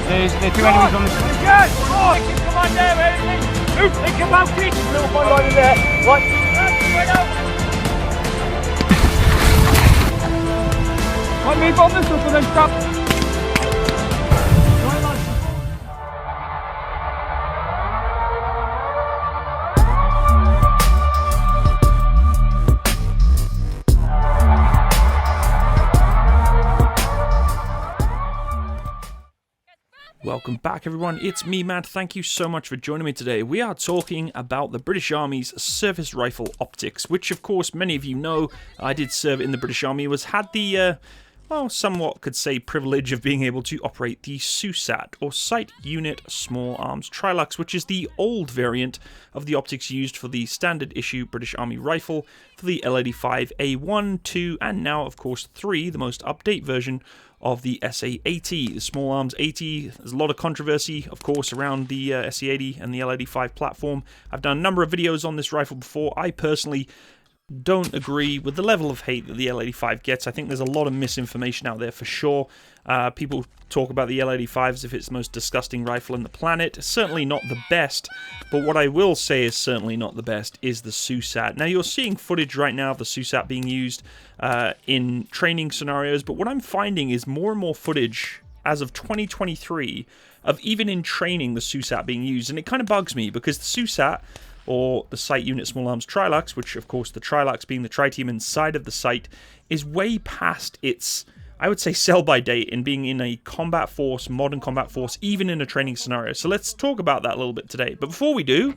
There's two enemies on the side. Yes! Oh, come on there, where is he? Move! Think about it! Little boy right in there. Right. Right, move on this one and then stop. Welcome back everyone, it's me Matt, thank you so much for joining me today. We are talking about the British Army's Surface Rifle Optics, which of course many of you know I did serve in the British Army, had the, well, somewhat could say privilege of being able to operate the SUSAT, or Sight Unit Small Arms Trilux, which is the old variant of the optics used for the standard issue British Army rifle for the L85 A1, 2, and now of course 3, the most update version of the SA80, the Small Arms 80. There's a lot of controversy, of course, around the SA80 and the L85 platform. I've done a number of videos on this rifle before. I personally don't agree with the level of hate that the L85 gets. I think there's a lot of misinformation out there for sure. People talk about the L85 as if it's the most disgusting rifle on the planet. Certainly not the best, but what I will say is certainly not the best is the SUSAT. Now you're seeing footage right now of the SUSAT being used in training scenarios, but what I'm finding is more and more footage as of 2023 of even in training the SUSAT being used, and it kind of bugs me because the SUSAT, or the Sight Unit Small Arms Trilux, which of course the Trilux being the tri-team inside of the sight, is way past its, I would say, sell-by date in being in a combat force, modern combat force, even in a training scenario. So let's talk about that a little bit today. But before we do,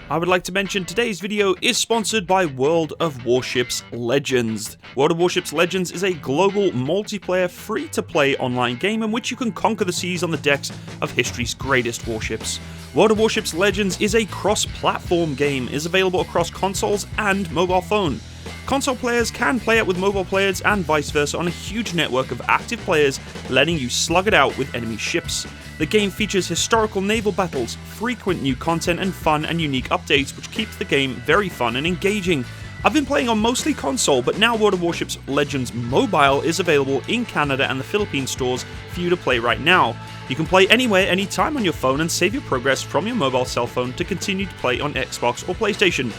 I would like to mention today's video is sponsored by World of Warships Legends. World of Warships Legends is a global multiplayer free-to-play online game in which you can conquer the seas on the decks of history's greatest warships. World of Warships Legends is a cross-platform game, is available across consoles and mobile phone. Console players can play it with mobile players and vice versa on a huge network of active players, letting you slug it out with enemy ships. The game features historical naval battles, frequent new content, and fun and unique updates, which keeps the game very fun and engaging. I've been playing on mostly console, but now World of Warships Legends Mobile is available in Canada and the Philippines stores for you to play right now. You can play anywhere, anytime on your phone and save your progress from your mobile cell phone to continue to play on Xbox or PlayStation.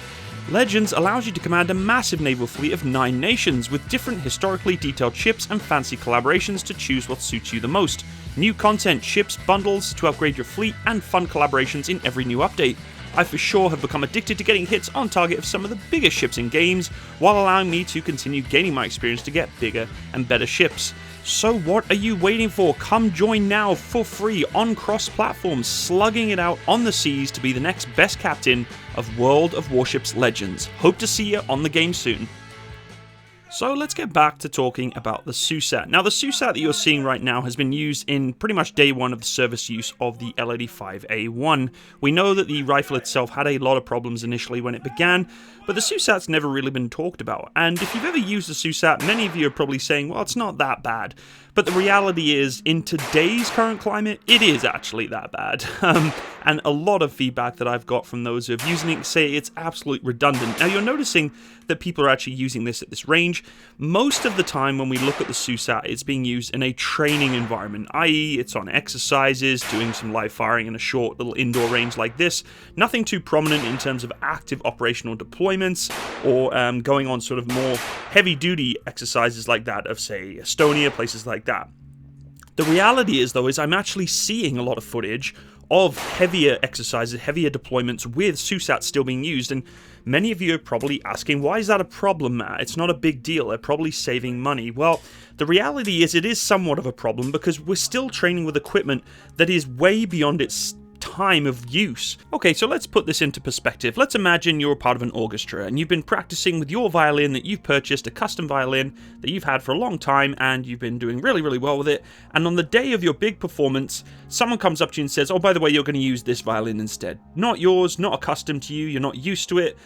Legends allows you to command a massive naval fleet of 9 nations with different historically detailed ships and fancy collaborations to choose what suits you the most. New content, ships, bundles to upgrade your fleet, and fun collaborations in every new update. I for sure have become addicted to getting hits on target of some of the biggest ships in games, while allowing me to continue gaining my experience to get bigger and better ships. So what are you waiting for? Come join now for free on cross-platforms, slugging it out on the seas to be the next best captain of World of Warships Legends. Hope to see you on the game soon. So let's get back to talking about the SUSAT. Now the SUSAT that you're seeing right now has been used in pretty much day one of the service use of the L85A1. We know that the rifle itself had a lot of problems initially when it began, but the SUSAT's never really been talked about. And if you've ever used the SUSAT, many of you are probably saying, well, it's not that bad. But the reality is, in today's current climate, it is actually that bad. And a lot of feedback that I've got from those who have using it say it's absolutely redundant. Now you're noticing that people are actually using this at this range. Most of the time when we look at the SUSAT, it's being used in a training environment, i.e. it's on exercises, doing some live firing in a short little indoor range like this. Nothing too prominent in terms of active operational deployments or going on sort of more heavy-duty exercises like that of, say, Estonia, places like that. The reality is, though, is I'm actually seeing a lot of footage of heavier exercises, heavier deployments with SUSAT still being used, and many of you are probably asking, why is that a problem, Matt? It's not a big deal, they're probably saving money. Well, the reality is it is somewhat of a problem because we're still training with equipment that is way beyond its time of use. Okay, so let's put this into perspective. Let's imagine you're a part of an orchestra and you've been practicing with your violin that you've purchased, a custom violin that you've had for a long time, and you've been doing really, really well with it. And on the day of your big performance, someone comes up to you and says, oh, by the way, you're going to use this violin instead. Not yours, not accustomed to you, you're not used to it,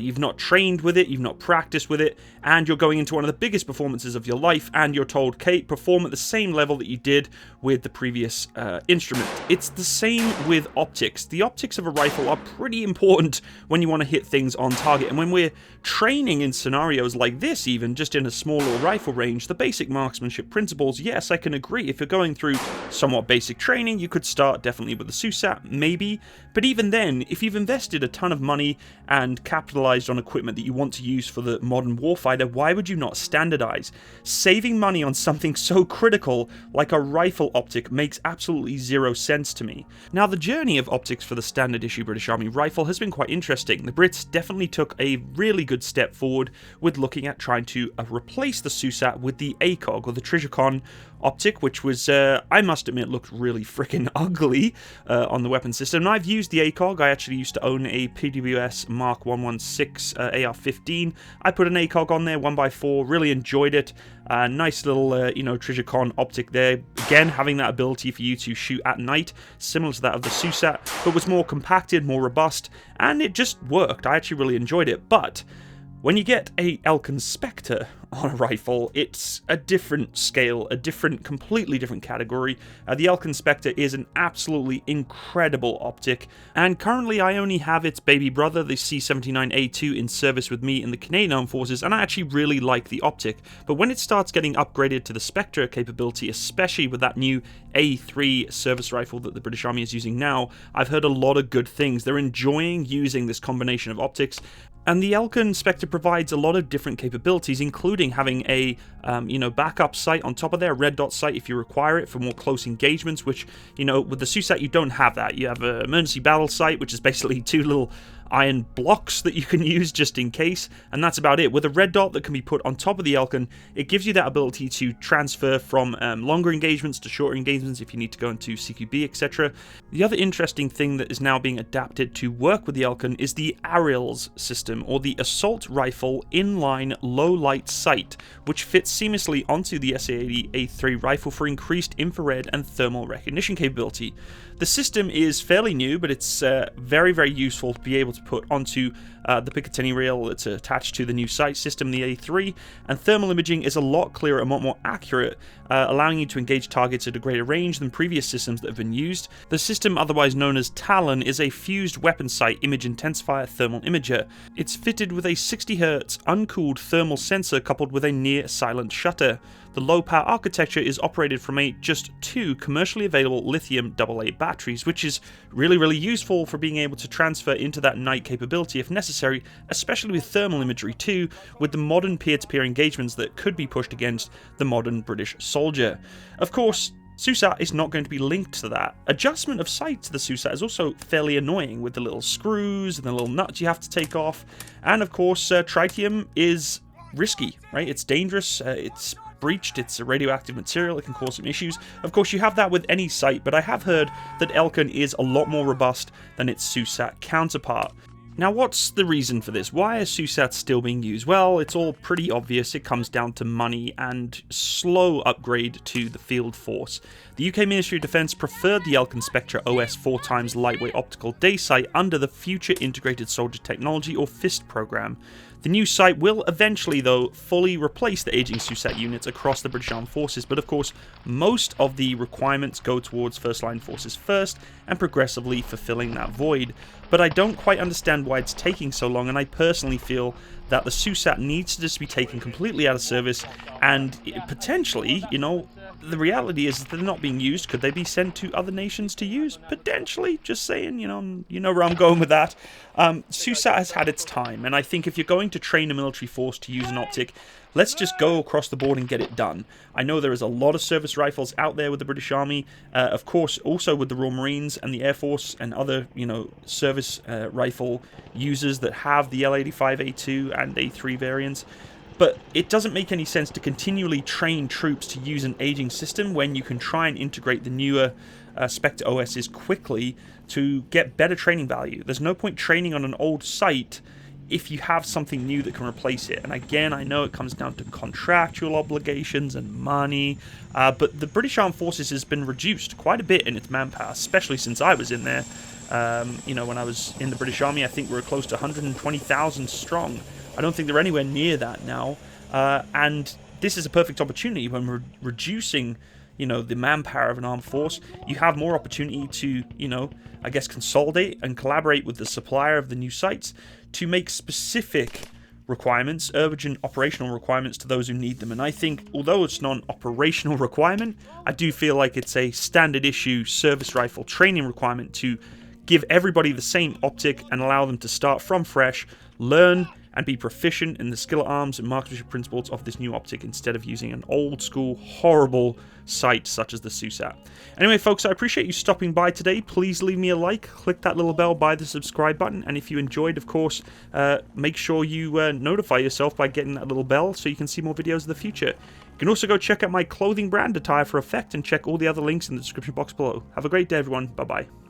you've not trained with it, you've not practiced with it, and you're going into one of the biggest performances of your life, and you're told, Kate, perform at the same level that you did with the previous instrument. It's the same with with optics. The optics of a rifle are pretty important when you want to hit things on target, and when we're training in scenarios like this, even just in a small little rifle range, the basic marksmanship principles, yes, I can agree. If you're going through somewhat basic training, you could start definitely with the SUSAT, maybe, but even then, if you've invested a ton of money and capitalized on equipment that you want to use for the modern warfighter, why would you not standardize? Saving money on something so critical like a rifle optic makes absolutely zero sense to me. Now, the journey of optics for the standard issue British Army rifle has been quite interesting. The Brits definitely took a really good step forward with looking at trying to replace the SUSAT with the ACOG, or the Trijicon optic, which was, I must admit, looked really freaking ugly on the weapon system. And I've used the ACOG. I actually used to own a PWS Mark 116 AR-15. I put an ACOG on there, 1x4, really enjoyed it. Nice little, Trijicon optic there. Again, having that ability for you to shoot at night, similar to that of the SUSAT, but was more compacted, more robust, and it just worked. I actually really enjoyed it. But when you get a Elkin Spectre on a rifle, it's a different scale, a completely different category. The Elkin Spectre is an absolutely incredible optic, and currently I only have its baby brother, the C79A2, in service with me in the Canadian Armed Forces, and I actually really like the optic. But when it starts getting upgraded to the Spectre capability, especially with that new A3 service rifle that the British Army is using now, I've heard a lot of good things. They're enjoying using this combination of optics. And the Elkin Spectre provides a lot of different capabilities, including having a, backup sight on top of there, a red dot sight if you require it for more close engagements, which, with the SUSAT you don't have that. You have an emergency battle sight, which is basically two little iron blocks that you can use just in case, and that's about it. With a red dot that can be put on top of the Elkin, it gives you that ability to transfer from longer engagements to shorter engagements if you need to go into CQB, etc. The other interesting thing that is now being adapted to work with the Elkin is the ARILS system, or the Assault Rifle Inline Low Light Sight, which fits seamlessly onto the SA-80A3 rifle for increased infrared and thermal recognition capability. The system is fairly new, but it's very, very useful to be able to put onto the Picatinny rail that's attached to the new sight system, the A3, and thermal imaging is a lot clearer and a lot more accurate, allowing you to engage targets at a greater range than previous systems that have been used. The system, otherwise known as Talon, is a fused weapon sight image intensifier thermal imager. It's fitted with a 60Hz uncooled thermal sensor coupled with a near silent shutter. The low power architecture is operated from just two commercially available lithium AA batteries, which is really, really useful for being able to transfer into that night capability if necessary, especially with thermal imagery too, with the modern peer-to-peer engagements that could be pushed against the modern British soldier. Of course, SUSAT is not going to be linked to that. Adjustment of sight to the SUSAT is also fairly annoying, with the little screws and the little nuts you have to take off, and of course tritium is risky, right? It's dangerous, it's breached, it's a radioactive material, it can cause some issues. Of course, you have that with any sight, but I have heard that Elkin is a lot more robust than its SUSAT counterpart. Now, what's the reason for this? Why are SUSATs still being used? Well, it's all pretty obvious. It comes down to money and slow upgrade to the field force. The UK Ministry of Defence preferred the Elkin Spectre OS 4x lightweight optical day sight under the Future Integrated Soldier Technology, or FIST program. The new sight will eventually, though, fully replace the aging SUSAT units across the British Armed Forces, but of course, most of the requirements go towards first-line forces first, and progressively fulfilling that void. But I don't quite understand why it's taking so long, and I personally feel that the SUSAT needs to just be taken completely out of service, and potentially, the reality is they're not being used. Could they be sent to other nations to use? Potentially, just saying, you know where I'm going with that. SUSAT has had its time, and I think if you're going to train a military force to use an optic, let's just go across the board and get it done. I know there is a lot of service rifles out there with the British Army, of course also with the Royal Marines and the Air Force and other, service rifle users that have the L85A2 and A3 variants. But it doesn't make any sense to continually train troops to use an aging system when you can try and integrate the newer Spectre OSs quickly to get better training value. There's no point training on an old site if you have something new that can replace it. And again, I know it comes down to contractual obligations and money, but the British Armed Forces has been reduced quite a bit in its manpower, especially since I was in there. When I was in the British Army, I think we were close to 120,000 strong. I don't think they're anywhere near that now, and this is a perfect opportunity when we're reducing you know, the manpower of an armed force, you have more opportunity to, you know, I guess consolidate and collaborate with the supplier of the new sights to make specific requirements, urgent operational requirements to those who need them. And I think, although it's not an operational requirement, I do feel like it's a standard issue service rifle training requirement to give everybody the same optic and allow them to start from fresh, learn and be proficient in the skill at arms and marksmanship principles of this new optic instead of using an old school horrible sight such as the SUSAT. Anyway folks, I appreciate you stopping by today. Please leave me a like, click that little bell by the subscribe button, and if you enjoyed, of course, make sure you notify yourself by getting that little bell so you can see more videos in the future. You can also go check out my clothing brand, Attire for Effect, and check all the other links in the description box below. Have a great day everyone, bye bye.